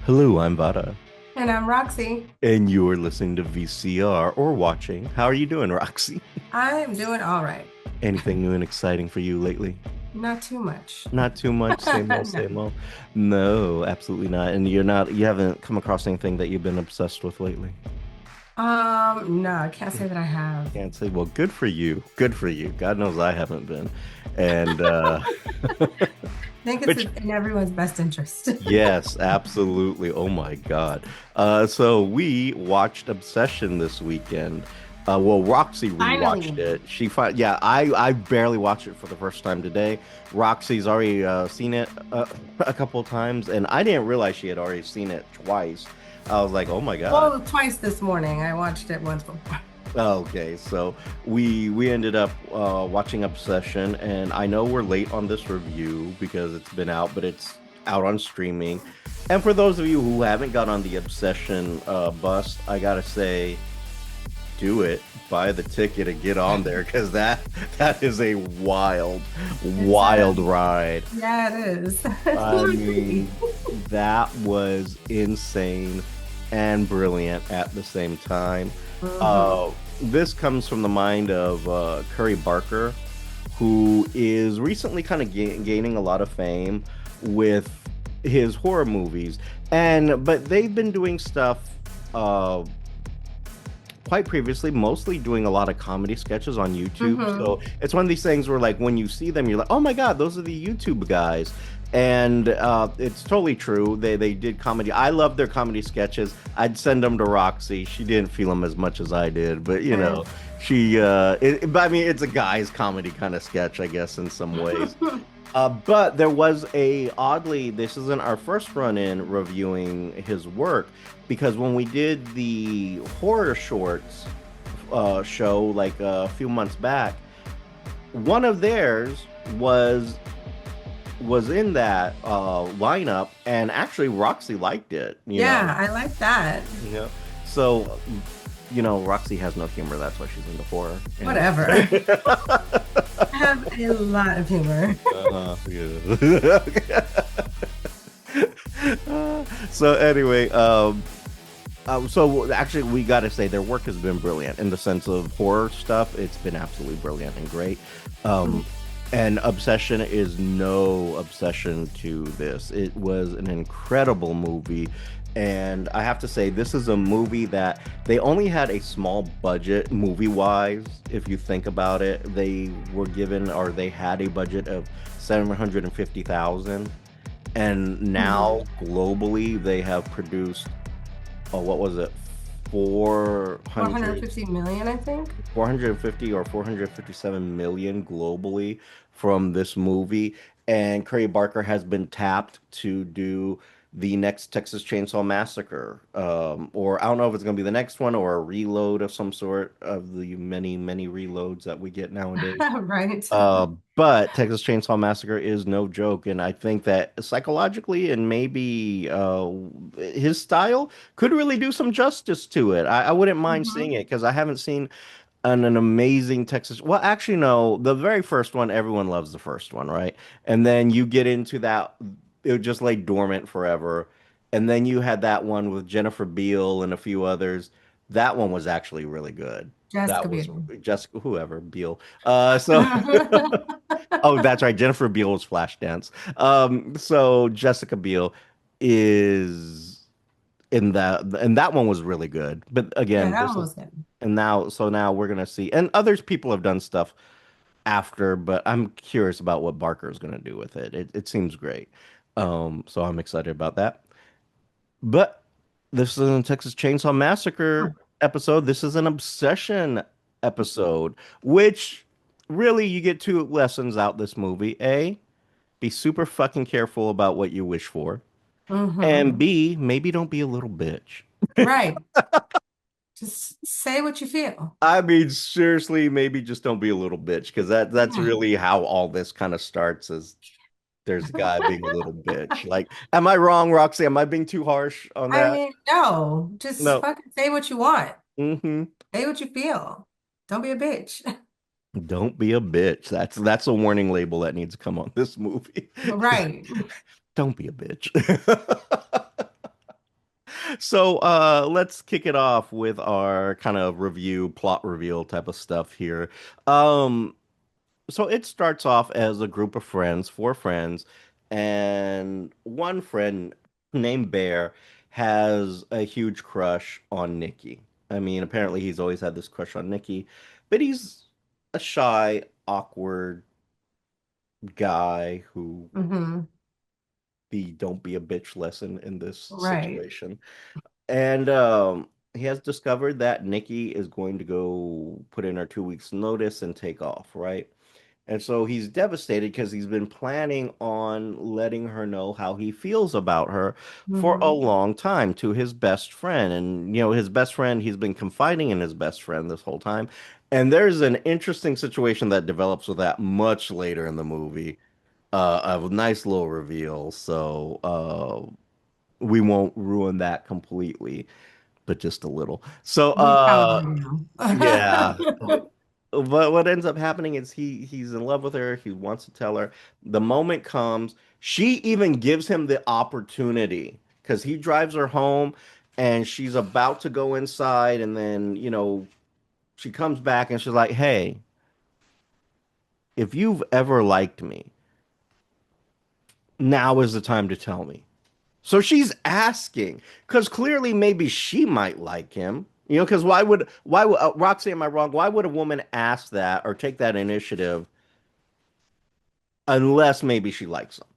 Hello, I'm Vara, And I'm Roxy. and you are listening to VCR or watching. How are you doing, Roxy? I am doing all right. Anything new and exciting for you lately? Not too much. Not too much, same old, No. same old. No, absolutely not. And you haven't come across anything that you've been obsessed with lately? No, I can't say that I have. Can't say, well, good for you. Good for you. God knows I haven't been. And I think it's which in everyone's best interest. Yes, absolutely. Oh my God. So we watched Obsession this weekend. Well, Roxy rewatched Finally. it. Yeah, I barely watched it for the first time today. Roxy's already seen it a couple of times, and I didn't realize she had already seen it twice. I was like, oh my God. Well, twice this morning. I watched it once before. Okay, so we ended up watching Obsession, and I know we're late on this review because it's been out, but it's out on streaming. And for those of you who haven't got on the Obsession bus, I gotta say, do it. Buy the ticket and get on there because that is a wild, It's wild ride. yeah, it is. I mean, that was insane and brilliant at the same time. Mhm. Uh, this comes from the mind of Curry Barker, who is recently kind of gaining a lot of fame with his horror movies, and but they've been doing stuff uh, quite previously, mostly doing a lot of comedy sketches on YouTube. So Mhm. it's one of these things where, like, when you see them, you're like, "Oh my God, those are the YouTube guys." And it's totally true. They did comedy. I love their comedy sketches. I'd send them to Roxy. She didn't feel them as much as I did, but Right. but I mean, it's a guy's comedy kind of sketch, I guess, in some ways. But there was this isn't our first run in reviewing his work because when we did the horror shorts show like a few months back, one of theirs was was in that lineup, and actually Roxy liked it. Yeah, I like that. You know. So Roxy has no humor. That's why she's into horror. And Whatever. I have a lot of humor. yeah. So anyway, so actually, we got to say their work has been brilliant in the sense of horror stuff. It's been absolutely brilliant and great. Um, and Obsession is no obsession to this. It was an incredible movie. And I have to say, this is a movie that they only had a small budget movie wise. If you think about it, they were given or they had a budget of 750,000, and Mhm. now globally they have produced, oh, what was it, 400 450 million, I think. 450 or 457 million globally from this movie. And Curry Barker has been tapped to do the next Texas Chainsaw Massacre. Or I don't know if it's going to be the next one or a reload of some sort of the many, many reloads that we get nowadays. Right. But Texas Chainsaw Massacre is no joke, and I think that psychologically and maybe his style could really do some justice to it. I wouldn't mind seeing Mhm. it because I haven't seen an amazing Texas. Well, actually, no, the very first one, everyone loves the first one, right? And then you get into that, it would just lay dormant forever. And then you had that one with Jennifer Beal and a few others. That one was actually really good. Jessica That was Biel. Jessica, whoever, Beal. Oh, that's right. Jennifer Beal was Flashdance. So Jessica Biel is in that, and that one was really good. But Yeah, again, that this one is, was good. and now we're gonna see, and others people have done stuff after, but I'm curious about what Barker's gonna do with it. It seems great. So I'm excited about that. But this is a Texas Chainsaw Massacre episode. This is an obsession episode, which really you get two lessons out this movie. A, be super fucking careful about what you wish for. And Hmm. B, maybe don't be a little bitch. Right. Just say what you feel. I mean, seriously, maybe just don't be a little bitch because that's Yeah. really how all this kind of starts is there's a guy being a little bitch. Like, am I wrong, Roxy? Am I being too harsh on I that? mean, no, just No. fucking say what you want. Hmm. Say what you feel. Don't be a bitch. Don't be a bitch. That's a warning label that needs to come on this movie. Right. Don't be a bitch. So let's kick it off with our kind of review, plot reveal type of stuff here. Um, so it starts off as a group of friends, four friends, and one friend named Bear has a huge crush on Nikki. I mean, apparently he's always had this crush on Nikki, but he's a shy, awkward guy who Hmm. the don't be a bitch lesson in this Right. situation. And he has discovered that Nikki is going to go put in her 2 weeks notice and take off, right? And so he's devastated because he's been planning on letting her know how he feels about her for a Hmm. long time to his best friend. And, his best friend, he's been confiding in his best friend this whole time. And there's an interesting situation that develops with that much later in the movie. A nice little reveal. So we won't ruin that completely, but just a little. So, We probably know. yeah. But what ends up happening is he's in love with her. He wants to tell her. The moment comes, she even gives him the opportunity because he drives her home and she's about to go inside and then, she comes back and she's like, "Hey, if you've ever liked me, now is the time to tell me." So she's asking because clearly maybe she might like him. Because why would Roxy, am I wrong? Why would a woman ask that or take that initiative unless maybe she likes him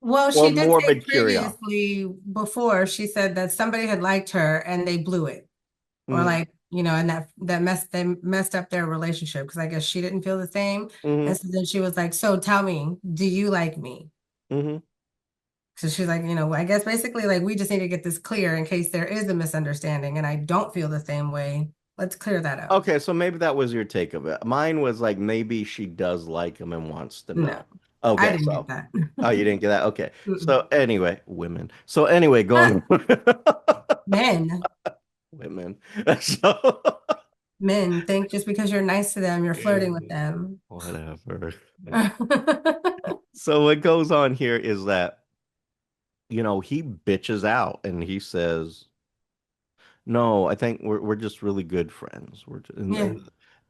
Well, or she did say morbid curiosity? previously before, she said that somebody had liked her and they blew it. Or Mm-hmm. like, and they messed up their relationship because I guess she didn't feel the same. Mm-hmm. And so then she was like, "So tell me, do you like me?" Mm-hmm. So she's like, I guess basically like we just need to get this clear in case there is a misunderstanding and I don't feel the same way. Let's clear that up. Okay, so maybe that was your take of it. Mine was like maybe she does like him and wants to No, know. I Okay, didn't get so that. oh, you didn't get that? Okay. Mm-mm. So anyway, women. So anyway, Ah, going men, women. So men think just because you're nice to them, you're yeah, flirting with them. whatever. So what goes on here is that, he bitches out and he says, "No, I think we're just really good friends. We're just, Yeah.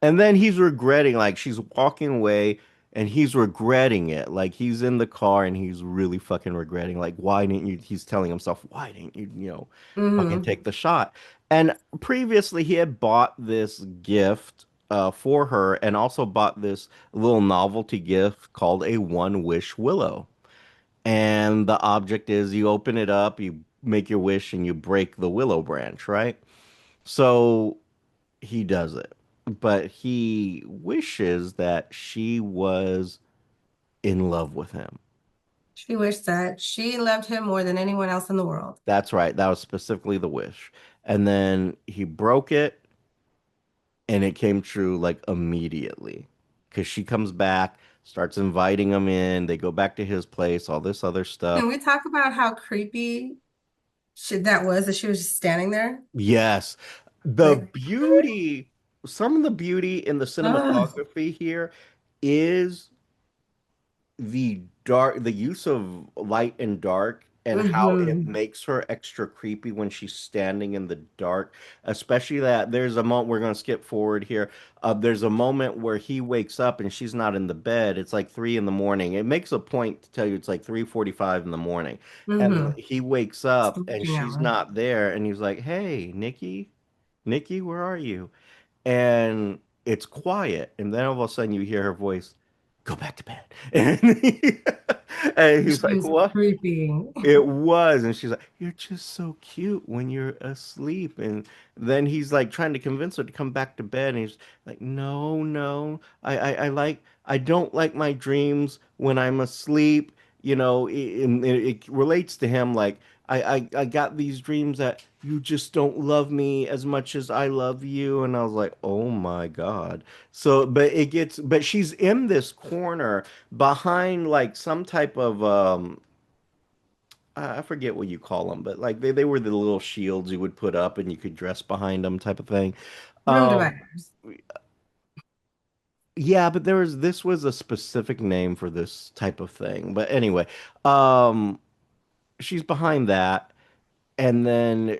and then he's regretting, like she's walking away and he's regretting it. Like he's in the car and he's really fucking regretting, like, why didn't you, he's telling himself, why didn't you, fucking Hmm. take the shot? And previously he had bought this gift for her and also bought this little novelty gift called a one wish willow. And the object is you open it up, you make your wish, and you break the willow branch, right? So he does it, but he wishes that she was in love with him. She wished that she loved him more than anyone else in the world. That's right. That was specifically the wish. And then he broke it, and it came true like immediately. Because she comes back, starts inviting him in. They go back to his place, all this other Can stuff. we talk about how creepy that was that she was just standing there? Yes. The Like, beauty, some of the beauty in the oh, cinematography here is the use of light and dark and how it hmm makes her extra creepy when she's standing in the dark, especially that there's a moment, we're going to skip forward here. There's a moment where he wakes up and she's not in the bed. It's like 3 in the morning. It makes a point to tell you it's like 3:45 in the morning. And hmm he wakes up and Sleeping she's hour. not there. And he's like, "Hey, Nikki, where are you?" And it's quiet. And then all of a sudden you hear her voice, "Go back to bed." And he's She like, was "What?" creepy. It was. And she's like, "You're just so cute when you're asleep." And then he's like trying to convince her to come back to bed. And he's like, "No, no. I don't like my dreams when I'm asleep." It relates to him like, I got these dreams that you just don't love me as much as I love you. And I was like, oh my God. So, but she's in this corner behind like some type of, I forget what you call them, but like they were the little shields you would put up and you could dress behind them type of thing. Room Um, dividers. yeah, but this was a specific name for this type of thing. But anyway, um, she's behind that. and then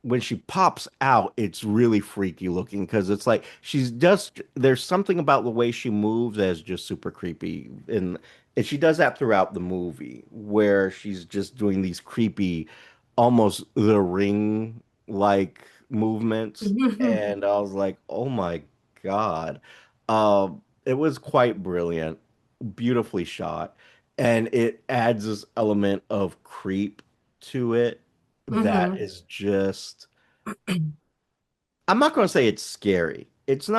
when she pops out, it's really freaky looking because it's like she's just there's something about the way she moves that's just super creepy. And she does that throughout the movie where she's just doing these creepy, almost the ring like movements. And I was like, oh my God. It was quite brilliant, beautifully shot, and it adds this element of creep to it that Hmm. is just I'm not going to say it's scary. It's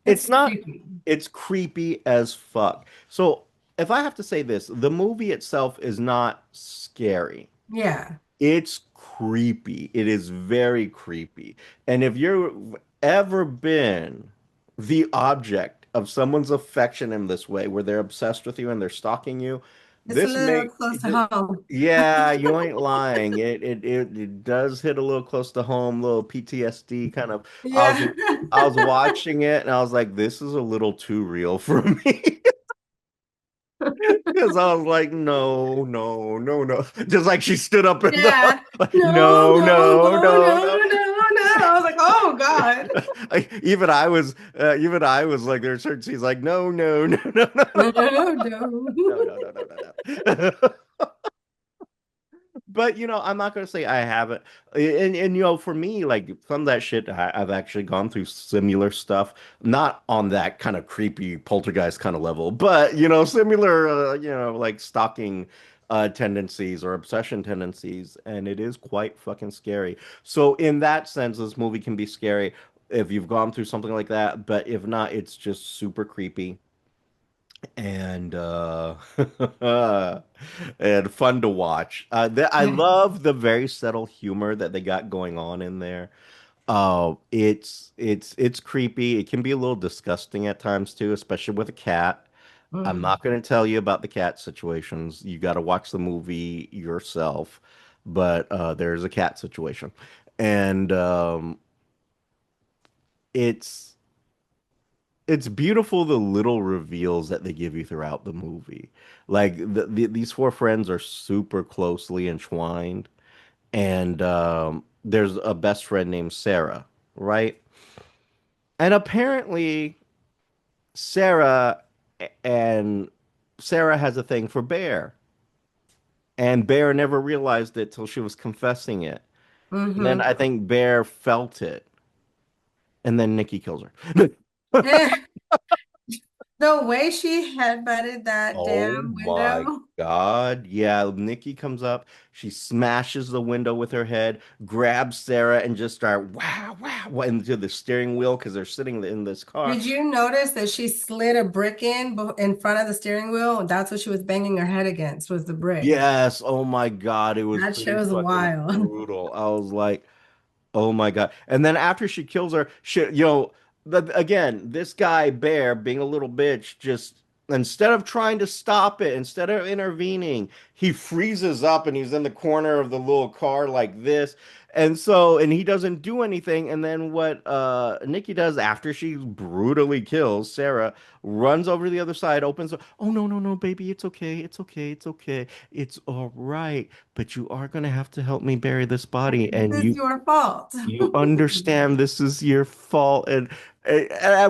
It's not creepy. it's creepy as fuck. So if I have to say this, the movie itself is not scary. Yeah. It's creepy. It is very creepy. And if you've ever been the object of someone's affection in this way, where they're obsessed with you and they're stalking you, It's a this little may, close to home. yeah, you ain't lying. It does hit a little close to home, little PTSD kind of. Yeah. I was watching it and I was like, this is a little too real for me. Because I was like, no, no, no, no. Just like she stood up in the Yeah. like, No, no, no, no, no, no, no, no. no, no. I was like, oh God. Like, even I was like, there's certain scenes like, no, no, no, no, no, No, no. no, no, no, no, no, no. But I'm not gonna say I haven't. And for me, like some of that shit, I've actually gone through similar stuff, not on that kind of creepy poltergeist kind of level, but similar, like stalking tendencies or obsession tendencies, and it is quite fucking scary. So in that sense, this movie can be scary if you've gone through something like that, but if not, it's just super creepy and and fun to watch. I love the very subtle humor that they got going on in there. It's creepy. It can be a little disgusting at times too, especially with a cat. I'm Mm. not going to tell you about the cat situations. You got to watch the movie yourself. But there's a cat situation, and it's it's beautiful the little reveals that they give you throughout the movie. Like these four friends are super closely entwined, and there's a best friend named Sarah, right? And apparently Sarah and Sarah has a thing for Bear, and Bear never realized it till she was confessing it. And then Hmm. I think Bear felt it, and then Nikki kills her. The way she headbutted that Oh damn my window. God. Yeah, Nikki comes up, she smashes the window with her head, grabs Sarah, and just start wow, wow, into the steering wheel because they're sitting in this car. Did you notice that she slid a brick in front of the steering wheel? That's what she was banging her head against was the brick. Yes, oh my God, it was That pretty shows fucking wild. brutal. I was like, oh my God. And then after she kills her, again, this guy, Bear, being a little bitch, just instead of trying to stop it, instead of intervening, he freezes up and he's in the corner of the little car like this. And he doesn't do anything. And then what Nikki does after she brutally kills Sarah, runs over to the other side, opens, oh no, no, no, baby, it's okay, it's okay, it's okay, it's all right. But you are gonna have to help me bury this body, This and is your fault. you understand this is your fault, and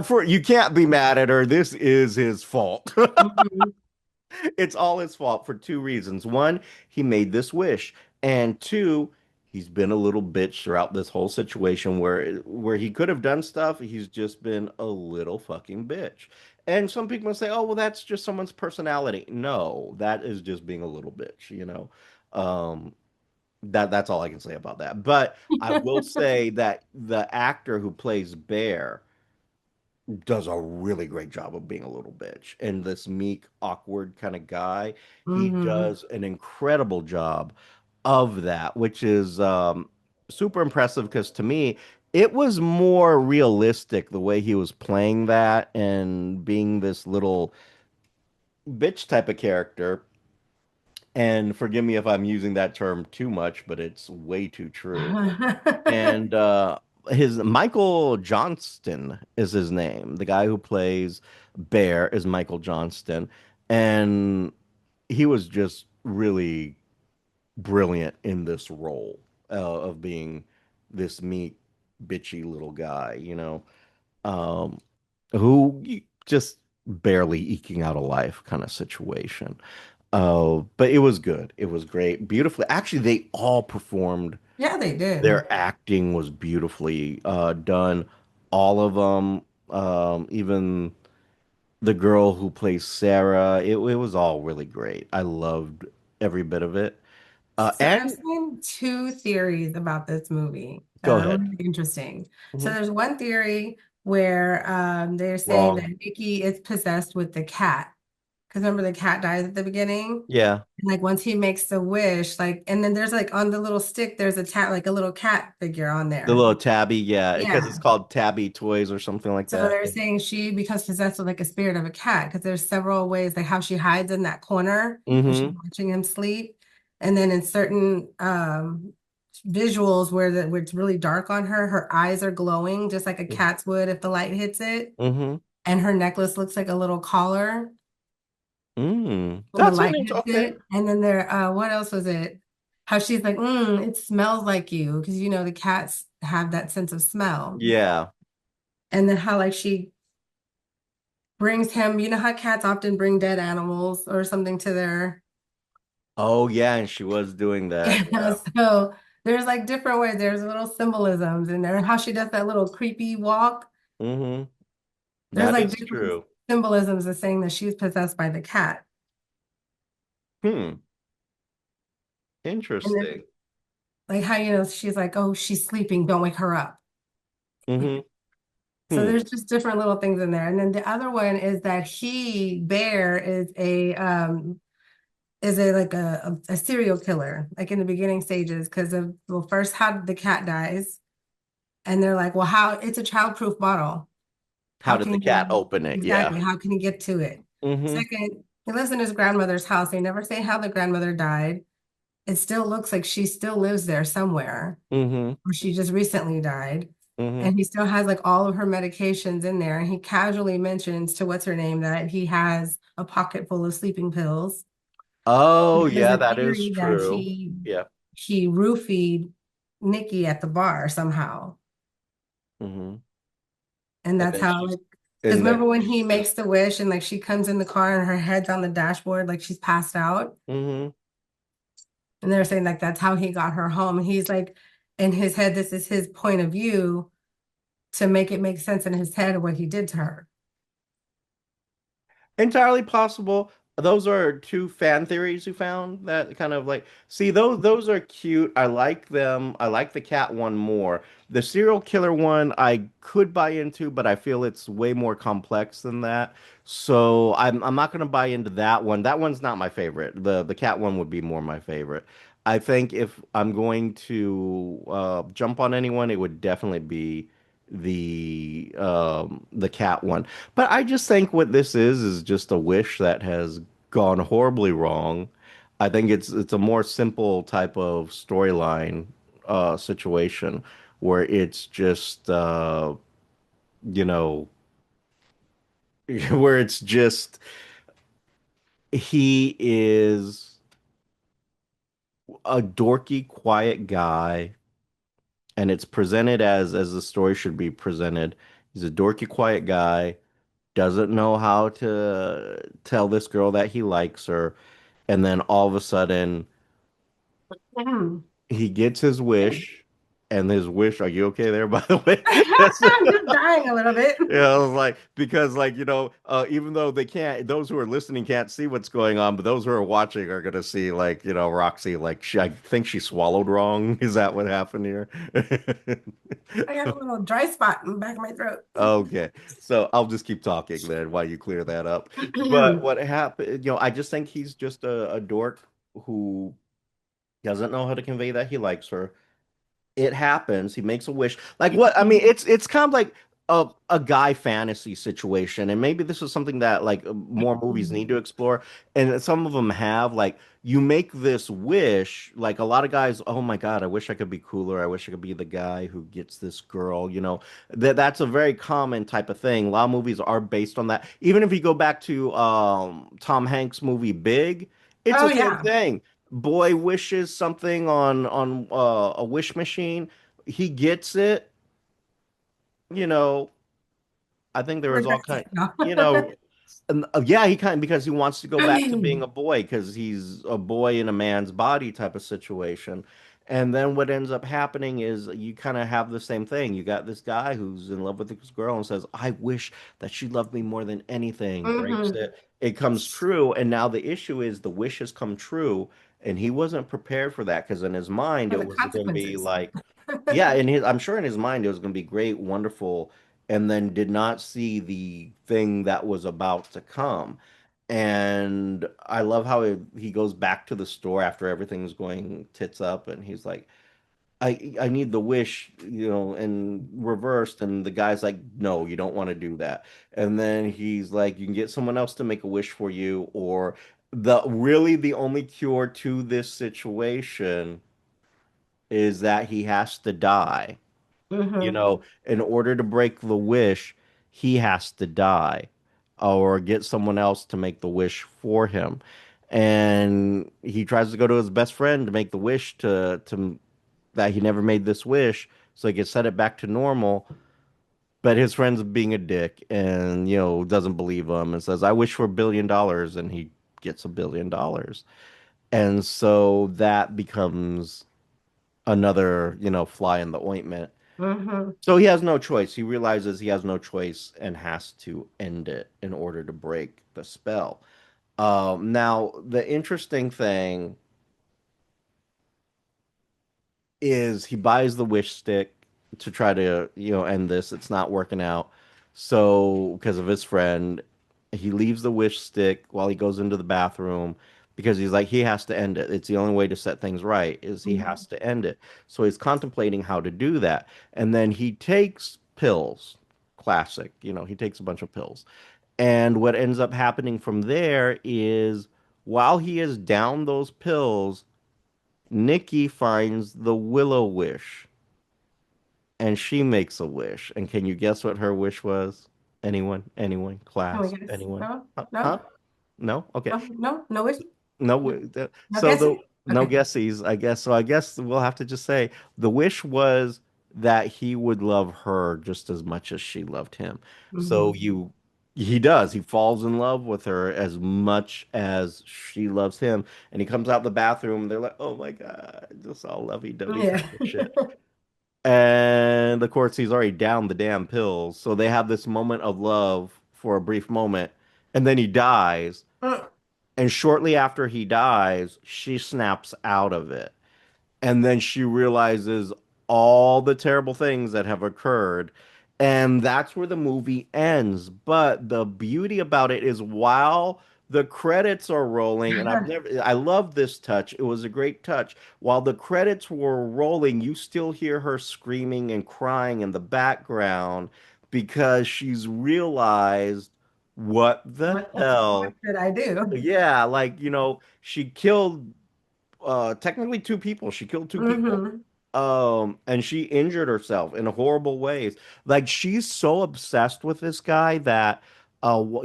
for you can't be mad at her. This is his fault. Mhm. It's all his fault for two reasons. One, he made this wish, and two, he's been a little bitch throughout this whole situation where he could have done stuff. He's just been a little fucking bitch. And some people say, "Oh, well, that's just someone's personality." No, that is just being a little bitch. Um, that's all I can say about that. But I will say that the actor who plays Bear does a really great job of being a little bitch. And this meek, awkward kind of guy, he Mhm. does an incredible job of that, which is super impressive because to me, it was more realistic the way he was playing that and being this little bitch type of character. And forgive me if I'm using that term too much, but it's way too true. And his Michael Johnston is his name. The guy who plays Bear is Michael Johnston, and he was just really brilliant in this role. of being this meek, bitchy little guy, um, who just barely eking out a life kind of situation. But it was good. It was great. Beautifully. Actually, they all performed. Yeah, they did. Their acting was beautifully done. All of them, even the girl who plays Sarah, it was all really great. I loved every bit of it. So I've And seen two theories about this movie that go are ahead. really interesting. So Mhm. there's one theory where they're saying that Wrong. Nikki is possessed with the cat. Because remember the cat dies at the beginning? Yeah. And like once he makes the wish, like, and then there's like on the little stick, there's a tat, like a little cat figure on The there. little Tabby, yeah, because it's Yeah. called Tabby Toys or something like So that. they're saying she becomes possessed with like a spirit of a cat because there's several ways, like how she hides in that corner when she's Mm-hmm. watching him sleep. And then in certain visuals where it's really dark on her, her eyes are glowing just like a cat's would if the light hits it. Mm-hmm. And her necklace looks like a little collar when the That's an light hits okay. it. And then there, what else was it? How she's like, it smells like you, because you know the cats have that sense of smell. Yeah. And then how like she brings him, you know how cats often bring dead animals or something to their, Oh yeah, and she was doing that. yeah, Yeah. so there's like different ways. There's little symbolisms in there. And how she does that little creepy walk. Mm-hmm. There's That like is different true. symbolisms of saying that she's possessed by the cat. Hmm. And then Interesting. like how, she's like, oh, she's sleeping, don't wake her up. Mm-hmm. So Hmm. there's just different little things in there. And then the other one is that Bear is a like a serial killer, like in the beginning stages, because of well, first how the cat dies, and they're like, well, how it's a childproof bottle. How How did can the cat he open it? Yeah. exactly? How can he get to it? Mm-hmm. Second, he lives in his grandmother's house. They never say how the grandmother died. It still looks like she still lives there somewhere, Mm-hmm. or she just recently died. Mm-hmm. And he still has like all of her medications in there. And he casually mentions to what's her name that he has a pocket full of sleeping pills. Oh There's yeah, a that is theory that true. Yeah. he roofied Nikki at the bar somehow. Mm-hmm. And And that's then how she's like because and remember then when he she's just makes the wish and like she comes in the car and her head's on the dashboard like she's passed out. mm-hmm. And they're saying like that's how he got her home. And he's like in his head, this is his point of view to make it make sense in his head of what he did to her. Entirely possible. Those are two fan theories you found that kind of like see those are cute. I like them. I like the cat one more. The serial killer one I could buy into, but I feel it's way more complex than that. So I'm not gonna buy into that one. That one's not my favorite. The cat one would be more my favorite. I think if I'm going to jump on anyone, it would definitely be the cat one. But I just think what this is just a wish that has gone horribly wrong. I think it's a more simple type of storyline situation where it's just you know where it's just he is a dorky, quiet guy, and it's presented as the story should be presented. He's a dorky, quiet guy, doesn't know how to tell this girl that he likes her, and then all of a sudden Mhm. he gets his wish, and his wish. Are you okay there, by the way? That's I'm just dying a little bit. yeah, I was like because like even though they can't, those who are listening can't see what's going on, but those who are watching are gonna see like Roxy like I think she swallowed wrong. Is that what happened here? I got a little dry spot in the back of my throat. Okay, so I'll just keep talking then while you clear that up. But what happened, I just think he's just a dork who doesn't know how to convey that he likes her. It happens. He makes a wish. Like what? I mean, it's kind of like a guy fantasy situation, and maybe this is something that like more movies need to explore, and some of them have. Like you make this wish, like a lot of guys. Oh my God, I wish I could be cooler. I wish I could be the guy who gets this girl. That's a very common type of thing. A lot of movies are based on that. Even if you go back to Tom Hanks' movie Big, it's Oh the same yeah. thing. boy wishes something on a wish machine. He gets it, you know. I think there was all Regrets kind, it. No. you know, and, yeah, he kind of because he wants to go back to being a boy because he's a boy in a man's body type of situation. And then what ends up happening is you kind of have the same thing. You got this guy who's in love with this girl and says, "I wish that she loved me more than anything." Breaks Hmm. it. It comes true, and now the issue is the wish has come true, and he wasn't prepared for that because in his mind For it the was going to be consequences. like, yeah, in his, I'm sure in his mind it was going to be great, wonderful, and then did not see the thing that was about to come. And I love how he goes back to the store after everything's going tits up, and he's like, I need the wish, and reversed. And the guy's like, no, you don't want to do that. And then he's like, you can get someone else to make a wish for you, or the only cure to this situation is that he has to die. Hmm. In order to break the wish, he has to die or get someone else to make the wish for him. And he tries to go to his best friend to make the wish to that he never made this wish so he can set it back to normal. But his friend's being a dick and, doesn't believe him and says, I wish for $1 billion. And he gets $1 billion. And so that becomes another, fly in the ointment. Hmm. So he has no choice. He realizes he has no choice and has to end it in order to break the spell. Now, the interesting thing is he buys the wish stick to try to, end this. It's not working out. So, because of his friend, he leaves the wish stick while he goes into the bathroom because he's like, he has to end it. It's the only way to set things right is he has to end it. So he's contemplating how to do that. And then he takes pills. Classic, he takes a bunch of pills. And what ends up happening from there is while he is down those pills, Nikki finds the Willow Wish and she makes a wish. And can you guess what her wish was? Anyone? Anyone? Oh, Class? yes. Anyone? No, Huh? no, Huh? No? Okay. no, no, no wish. No, No, no so guessing. no Okay. guesses, I guess. So I guess we'll have to just say the wish was that he would love her just as much as she loved him. So Hmm. he does. He falls in love with her as much as she loves him. And he comes out the bathroom. They're like, oh my God, just all lovey-dovey Yeah. type of shit. And of course, he's already down the damn pills. So they have this moment of love for a brief moment. And then he dies. And shortly after he dies, she snaps out of it. And then she realizes all the terrible things that have occurred. And that's where the movie ends. But the beauty about it is while the credits are rolling, and I love this touch. It was a great touch. While the credits were rolling, you still hear her screaming and crying in the background because she's realized what the What hell. did I do? Yeah, like, she killed technically two people. She killed two people. Hmm. And she injured herself in horrible ways. Like she's so obsessed with this guy that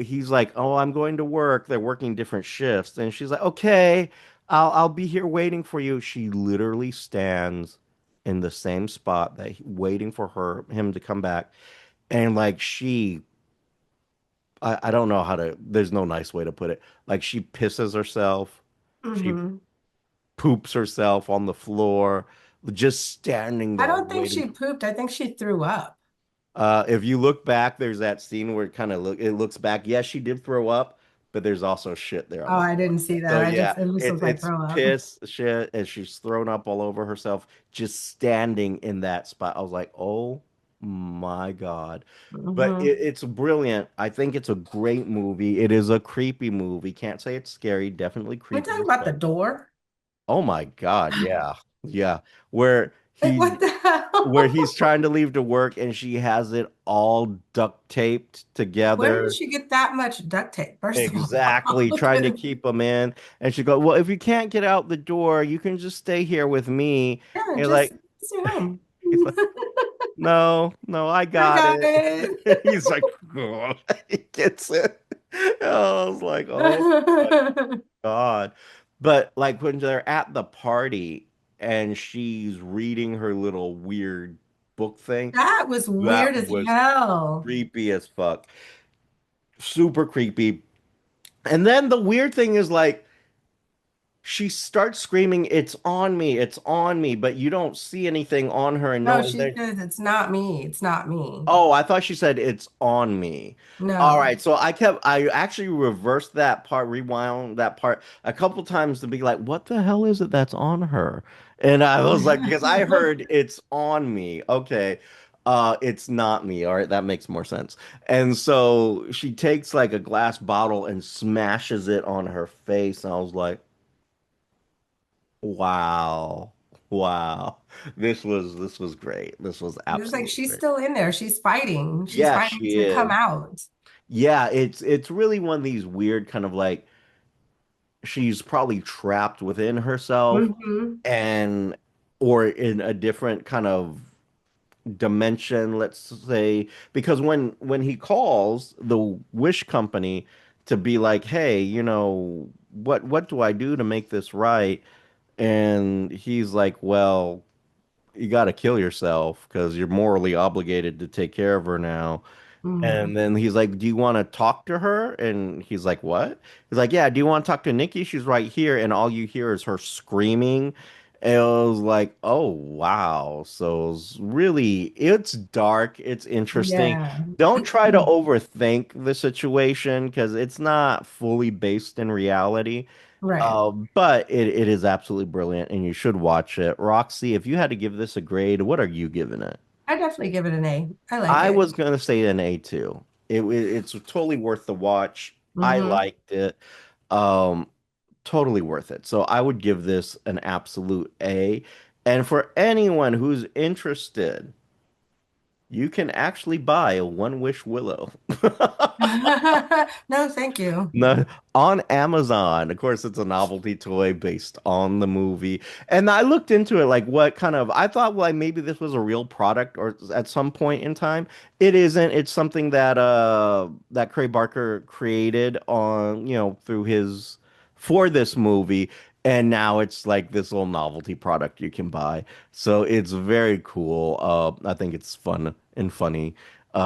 he's like, "Oh, I'm going to work." They're working different shifts, and she's like, "Okay, I'll be here waiting for you." She literally stands in the same spot waiting for him to come back, and like I don't know how to. There's no nice way to put it. Like she pisses herself. She Hmm. poops herself on the floor, just standing I there don't think waiting. she pooped. I think she threw up. If you look back, there's that scene where it looks back. Yes, she did throw up, but there's also shit there on Oh, the I floor. didn't see that. So It yeah, just looks like it's throw up. piss shit, and she's thrown up all over herself, just standing in that spot. I was like, oh my God. But Hmm. it's brilliant. I think it's a great movie. It is a creepy movie. Can't say it's scary. Definitely We're creepy talking as about the fuck. door. Oh my God, yeah. Yeah. Where Like, he's what the where he's hell? trying to leave to work and she has it all duct taped Where did together. she get that much duct tape, first of Exactly, all? trying to keep him in. And she go, well, if you can't get out the door, you can just stay here with me. Yeah, And you're just like, stay home. he's like, no, no, I I got got it. it. He's like, he gets it. I was like, oh my God. But like when they're at the party and she's reading her little weird book thing, That was weird that as was hell. creepy as fuck. Super creepy. And then the weird thing is like she starts screaming, "It's on me, it's on me," but you don't see anything on her and No, no, and she then says it's not me. It's not me. oh, I thought she said it's on me. All No. right, so I actually reversed that part, rewound that part a couple times to be like, what the hell is it that's on her? And I was like, because I heard it's on me. Okay. It's not me. All right, that makes more sense. And so she takes like a glass bottle and smashes it on her face. And I was like, wow. Wow. This was great. This was It's like absolutely she's great. still in there. She's fighting. She's Yeah, fighting she to come is. out. Yeah, it's really one of these weird kind of like she's probably trapped within herself Hmm. and or in a different kind of dimension, let's say, because when he calls the Wish Company to be like, "Hey, what do I do to make this right?" And he's like, "Well, you got to kill yourself because you're morally obligated to take care of her now." Hmm. And then he's like, "Do you want to talk to her?" And he's like, "What?" He's like, "Yeah, do you want to talk to Nikki? She's right here." And all you hear is her screaming. And it was like, "Oh, wow." So it's dark. It's interesting. Yeah. Don't try to overthink the situation because it's not fully based in reality. Right. But it is absolutely brilliant and you should watch it. Roxy, if you had to give this a grade, what are you giving it? I definitely give it an A. I like I it. was gonna say an A too. It's totally worth the watch. I Hmm. liked it. Um, totally worth it. So I would give this an absolute A. And for anyone who's interested, you can actually buy a One Wish Willow. No, thank you. No, on Amazon. Of course, it's a novelty toy based on the movie. And I looked into it, like what kind of, I thought, well, like maybe this was a real product or at some point in time. It isn't. It's something that Trey Barker created on, through his for this movie. And now it's like this little novelty product you can buy. So it's very cool. I think it's fun and funny.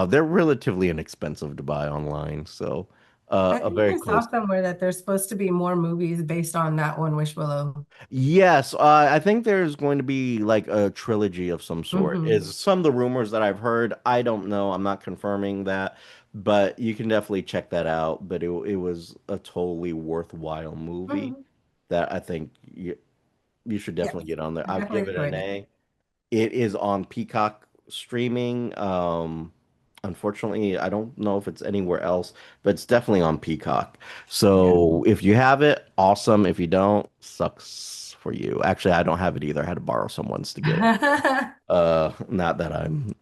They're relatively inexpensive to buy online, so I a think very I cool. saw somewhere that there's supposed to be more movies based on that one Wish Willow. Yes, I think there's going to be like a trilogy of some sort. Hmm. Is some of the rumors that I've heard. I don't know. I'm not confirming that, but you can definitely check that out. But it was a totally worthwhile movie Hmm. that I think you should Yes, definitely get on there. I I'd definitely give it an enjoyed it. A. It is on Peacock streaming. Unfortunately, I don't know if it's anywhere else, but it's definitely on Peacock. Yeah. So if you have it, awesome. If you don't, sucks for you. Actually, I don't have it either. I had to borrow someone's to get it. Not that I'm,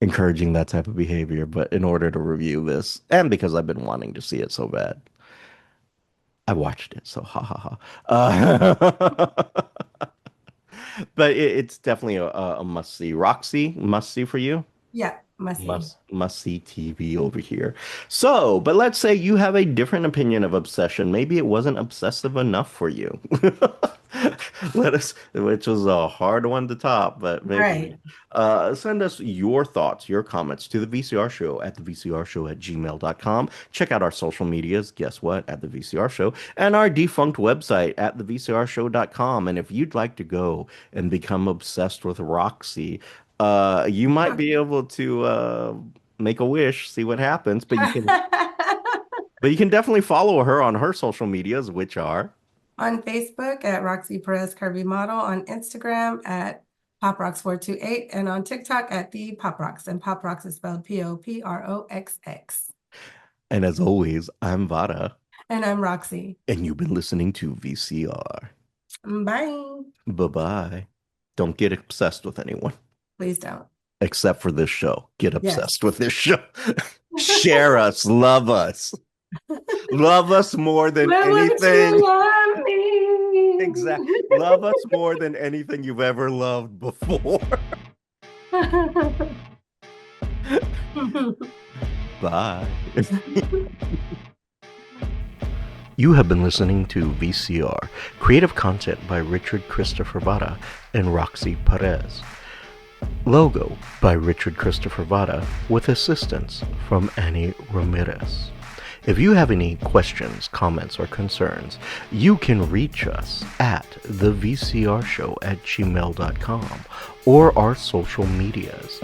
encouraging that type of behavior, but in order to review this, and because I've been wanting to see it so bad, I watched it. So ha ha ha. But it's definitely a must see. Roxy, must see for you. Yeah, must see. Must see TV over here. So, but let's say you have a different opinion of obsession. Maybe it wasn't obsessive enough for you. Which was a hard one to top, but maybe Right. send us your thoughts, your comments to the VCR show at the VCR show at gmail.com. Check out our social medias. Guess what? At the VCR show and our defunct website at the VCRshow.com. And if you'd like to go and become obsessed with Roxy, you might be able to make a wish, see what happens, but you can definitely follow her on her social medias, which are On Facebook at Roxy Perez Curvy Model, on Instagram at PopRocks428, and on TikTok at the Pop Rocks. And Pop Rocks is spelled POPROXX. and as always, I'm Vara, And I'm Roxy. and you've been listening to VCR. Bye. Bye-bye. Don't get obsessed with anyone Please don't. except for this show. Get Yes. obsessed with this show. Share us, love us. Love us more than Why won't anything. you love me? Exactly. Love us more than anything you've ever loved before. Bye. You have been listening to VCR, creative content by Richard Christopher Vara and Roxy Perez. Logo by Richard Christopher Vara with assistance from Annie Ramirez. If you have any questions, comments, or concerns, you can reach us at thevcrshow@gmail.com or our social medias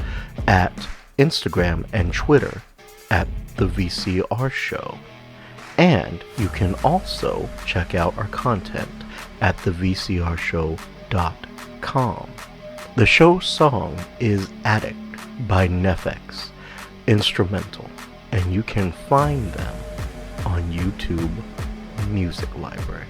at Instagram and Twitter at the VCR Show. And you can also check out our content at thevcrshow.com. The show song is Addict by Nefex, instrumental, and you can find them on YouTube Music Library.